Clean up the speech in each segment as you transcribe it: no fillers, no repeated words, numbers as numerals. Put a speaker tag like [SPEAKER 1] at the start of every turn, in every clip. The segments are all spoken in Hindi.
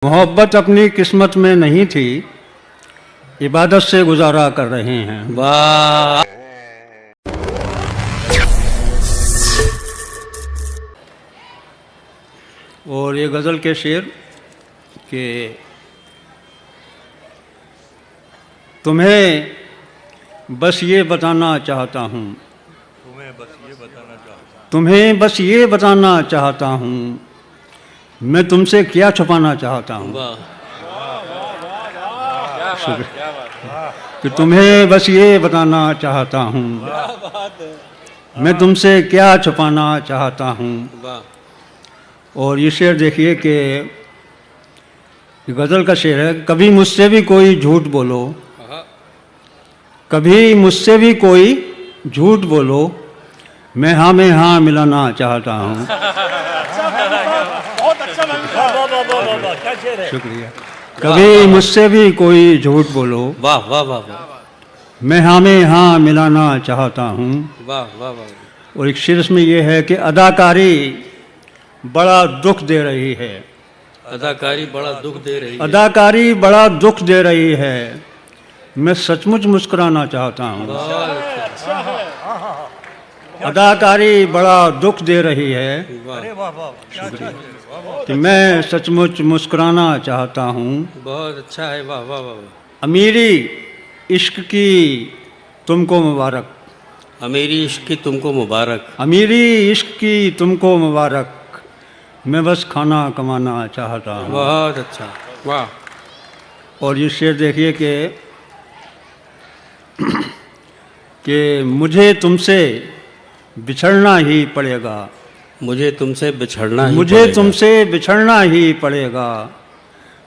[SPEAKER 1] मोहब्बत अपनी किस्मत में नहीं थी, इबादत से गुजारा कर रहे हैं।
[SPEAKER 2] वाह।
[SPEAKER 1] और ये गज़ल के शेर कि तुम्हें बस ये बताना चाहता हूँ, तुम्हें बस ये बताना चाहता हूँ, मैं तुमसे क्या छुपाना चाहता हूँ। कि तुम्हें बस ये बताना चाहता हूँ, मैं तुमसे क्या छुपाना चाहता हूँ। और ये शेर देखिए कि गज़ल का शेर है, कभी मुझसे भी कोई झूठ बोलो, कभी मुझसे भी कोई झूठ बोलो, मैं हाँ में हाँ मिलाना चाहता हूँ। शुक्रिया। कभी मुझसे भी कोई झूठ बोलो,
[SPEAKER 2] वाह वाह वाह वाह,
[SPEAKER 1] मैं हाँ में हाँ मिलाना चाहता हूँ।
[SPEAKER 2] वाह वाह वाह।
[SPEAKER 1] और एक शेर में ये है कि अदाकारी बड़ा दुख दे रही है,
[SPEAKER 2] अदाकारी बड़ा दुख दे रही है,
[SPEAKER 1] अदाकारी बड़ा दुख दे रही है, मैं सचमुच मुस्कुराना चाहता हूँ। अदाकारी बड़ा दुख दे रही है कि मैं सचमुच मुस्कुराना चाहता हूँ।
[SPEAKER 2] बहुत अच्छा है, वाह वाह वाह।
[SPEAKER 1] अमीरी इश्क की तुमको मुबारक,
[SPEAKER 2] अमीरी इश्क की तुमको मुबारक,
[SPEAKER 1] अमीरी इश्क की तुमको मुबारक, मैं बस खाना कमाना चाहता हूँ।
[SPEAKER 2] बहुत अच्छा, वाह।
[SPEAKER 1] और ये शेर देखिए कि मुझे तुमसे बिछड़ना ही पड़ेगा,
[SPEAKER 2] मुझे तुमसे बिछड़ना ही
[SPEAKER 1] मुझे
[SPEAKER 2] पड़ेगा।
[SPEAKER 1] तुमसे बिछड़ना ही पड़ेगा,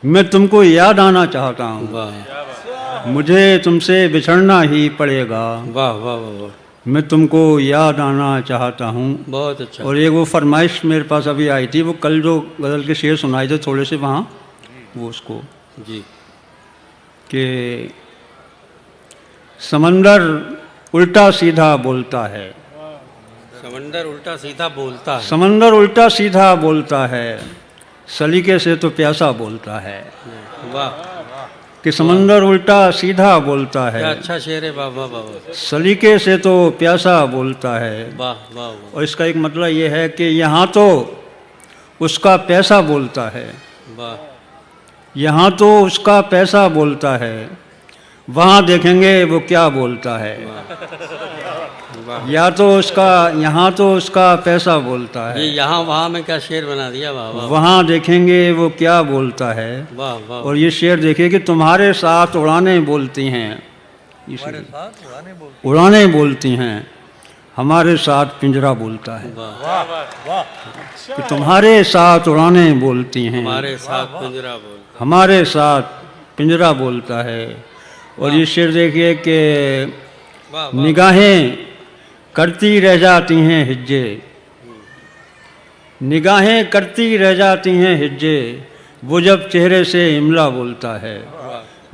[SPEAKER 1] मैं तुमको याद आना चाहता हूँ।
[SPEAKER 2] वाह
[SPEAKER 1] मुझे तुमसे बिछड़ना ही पड़ेगा,
[SPEAKER 2] वाह वाह वाह वाह,
[SPEAKER 1] मैं तुमको याद आना चाहता हूँ।
[SPEAKER 2] बहुत अच्छा।
[SPEAKER 1] और एक वो फरमाइश मेरे पास अभी आई थी, वो कल जो गज़ल के शेर सुनाए थे थोड़े से वहाँ, वो उसको
[SPEAKER 2] जी।
[SPEAKER 1] कि समंदर उल्टा सीधा बोलता है,
[SPEAKER 2] समंदर उल्टा सीधा बोलता है,
[SPEAKER 1] समंदर उल्टा सीधा बोलता है, सलीके से तो प्यासा बोलता है।
[SPEAKER 2] वाह।
[SPEAKER 1] कि समंदर उल्टा सीधा बोलता
[SPEAKER 2] क्या
[SPEAKER 1] है,
[SPEAKER 2] अच्छा शेर है, वाह वाह वाह वाह,
[SPEAKER 1] सलीके से तो प्यासा बोलता है।
[SPEAKER 2] वाह वाह वाह,
[SPEAKER 1] और इसका एक मतलब ये है कि यहाँ तो उसका पैसा बोलता है,
[SPEAKER 2] वाह
[SPEAKER 1] यहाँ तो उसका पैसा बोलता है, वहाँ देखेंगे वो क्या बोलता है।
[SPEAKER 2] वाह।
[SPEAKER 1] या तो उसका, यहाँ तो उसका पैसा बोलता
[SPEAKER 2] ये
[SPEAKER 1] है,
[SPEAKER 2] यहाँ वहाँ में क्या शेर बना दिया, वाह वाह
[SPEAKER 1] वहाँ देखेंगे वो क्या बोलता है।
[SPEAKER 2] वाह वाह।
[SPEAKER 1] और ये शेर देखिए कि तुम्हारे साथ उड़ाने बोलती हैं, इसे उड़ाने बोलती हैं, हमारे साथ पिंजरा बोलता है।
[SPEAKER 2] वाह,
[SPEAKER 1] कि तुम्हारे साथ उड़ाने बोलती हैं,
[SPEAKER 2] हमारे साथ पिंजरा बोल,
[SPEAKER 1] हमारे साथ पिंजरा बोलता है। और ये शेर देखिए कि
[SPEAKER 2] वाह वाह,
[SPEAKER 1] निगाहें करती रह जाती हैं हिज्जे, निगाहें करती रह जाती हैं हिज्जे, वो जब चेहरे से इमला बोलता है।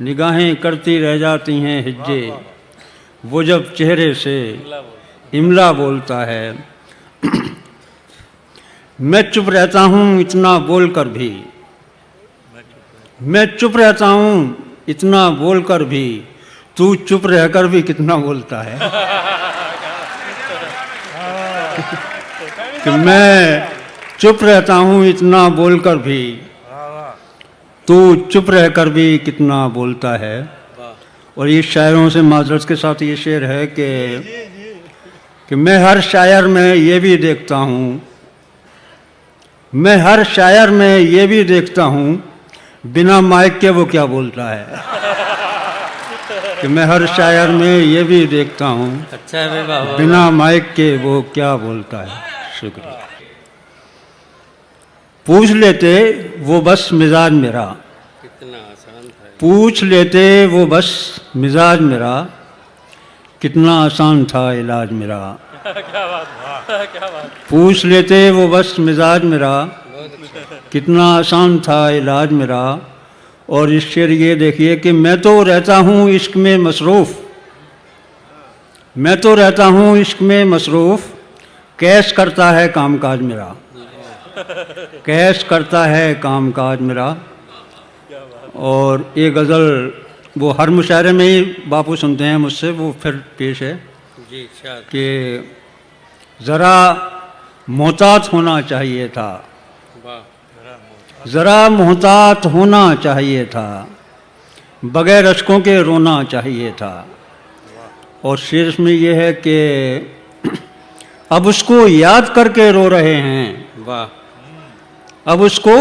[SPEAKER 1] निगाहें करती रह जाती हैं हिज्जे, वो जब चेहरे से इमला बोलता है। मैं चुप रहता हूँ इतना बोलकर भी, मैं चुप रहता हूँ इतना बोलकर भी, तू चुप रहकर भी कितना बोलता है। कि मैं चुप रहता हूँ इतना बोलकर भी, तू चुप रहकर भी कितना बोलता है। और ये शायरों से माजरत के साथ ये शेर है कि मैं हर शायर में ये भी देखता हूँ, मैं हर शायर में ये भी देखता हूँ, बिना माइक के वो क्या बोलता है। कि मैं हर शायर में ये भी देखता हूँ,
[SPEAKER 2] अच्छा है भाई, वाह वाह,
[SPEAKER 1] बिना माइक के वो क्या बोलता है। शुक्रिया। पूछ लेते वो बस मिजाज मेरा,
[SPEAKER 2] कितना आसान था,
[SPEAKER 1] पूछ लेते वो बस मिजाज मेरा, कितना आसान था इलाज मेरा।
[SPEAKER 2] क्या बात,
[SPEAKER 1] पूछ लेते वो बस मिजाज मेरा,
[SPEAKER 2] बहुत अच्छा।
[SPEAKER 1] कितना आसान था इलाज मेरा। और इस शेर ये देखिए कि मैं तो रहता हूँ इश्क में मसरूफ़, मैं तो रहता हूँ इश्क में मसरूफ़, कैश करता है कामकाज मेरा, कैश करता है कामकाज मेरा। और ये गज़ल वो हर मुशायरे में ही बापू सुनते हैं मुझसे, वो फिर पेश है
[SPEAKER 2] जी शायद
[SPEAKER 1] कि ज़रा मोहतात होना चाहिए था,
[SPEAKER 2] वाह
[SPEAKER 1] ज़रा मोहतात होना चाहिए था, बगैर अशकों के रोना चाहिए था। और शेर में ये है कि अब उसको याद करके रो रहे हैं,
[SPEAKER 2] वाह
[SPEAKER 1] अब उसको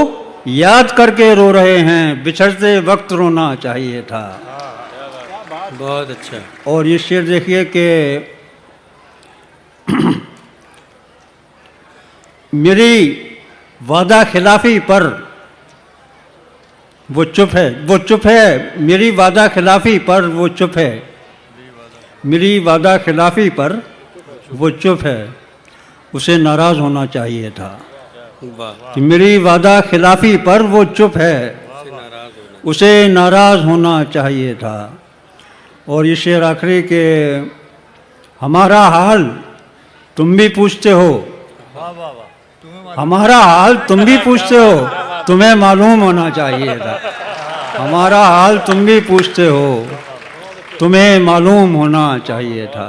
[SPEAKER 1] याद करके रो रहे हैं, बिछड़ते वक्त रोना चाहिए था।
[SPEAKER 2] बहुत अच्छा
[SPEAKER 1] और ये शेर देखिए कि मेरी वादा खिलाफी पर वो चुप है, वो चुप है, मेरी वादा खिलाफी पर वो चुप है, मेरी वादा खिलाफी पर वो चुप है, उसे नाराज़ होना चाहिए था।
[SPEAKER 2] वाह
[SPEAKER 1] कि मेरी वादा खिलाफी पर वो चुप है,
[SPEAKER 2] से नाराज होना
[SPEAKER 1] उसे नाराज़ होना चाहिए था। और ये शेर आखिरी के हमारा हाल तुम भी पूछते हो, हमारा हाल तुम भी पूछते हो, तुम्हें मालूम होना चाहिए था। हमारा हाल तुम भी पूछते हो, तुम्हें मालूम होना चाहिए था।